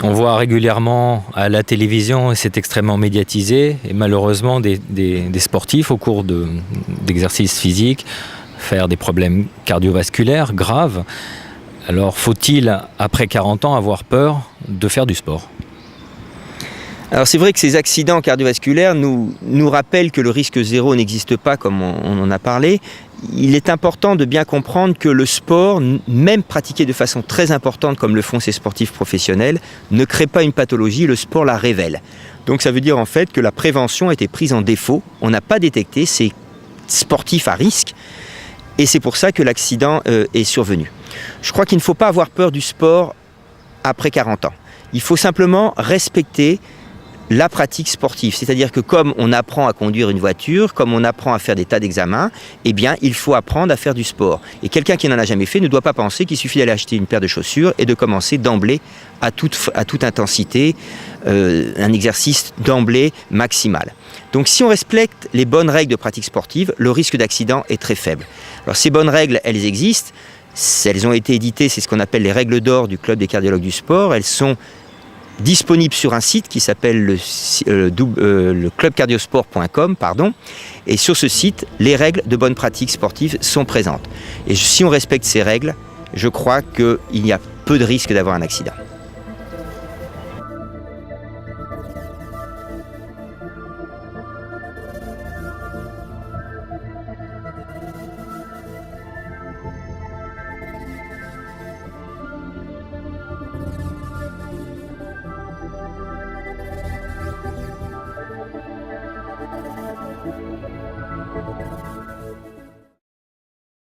On voit régulièrement à la télévision, et c'est extrêmement médiatisé, et malheureusement des sportifs au cours d'exercices physiques faire des problèmes cardiovasculaires graves. Alors faut-il, après 40 ans, avoir peur de faire du sport ? Alors c'est vrai que ces accidents cardiovasculaires nous rappellent que le risque zéro n'existe pas, comme on en a parlé. Il est important de bien comprendre que le sport, même pratiqué de façon très importante comme le font ces sportifs professionnels, ne crée pas une pathologie, le sport la révèle. Donc ça veut dire en fait que la prévention a été prise en défaut, on n'a pas détecté ces sportifs à risque et c'est pour ça que l'accident est survenu. Je crois qu'il ne faut pas avoir peur du sport après 40 ans. Il faut simplement respecter la pratique sportive, c'est-à-dire que comme on apprend à conduire une voiture, comme on apprend à faire des tas d'examens, eh bien il faut apprendre à faire du sport. Et quelqu'un qui n'en a jamais fait ne doit pas penser qu'il suffit d'aller acheter une paire de chaussures et de commencer d'emblée à toute intensité, un exercice d'emblée maximal. Donc si on respecte les bonnes règles de pratique sportive, le risque d'accident est très faible. Alors ces bonnes règles, elles existent, elles ont été éditées, c'est ce qu'on appelle les règles d'or du Club des cardiologues du sport, elles sont disponible sur un site qui s'appelle le clubcardiosport.com, et sur ce site, les règles de bonne pratique sportive sont présentes. Et si on respecte ces règles, je crois qu'il y a peu de risques d'avoir un accident.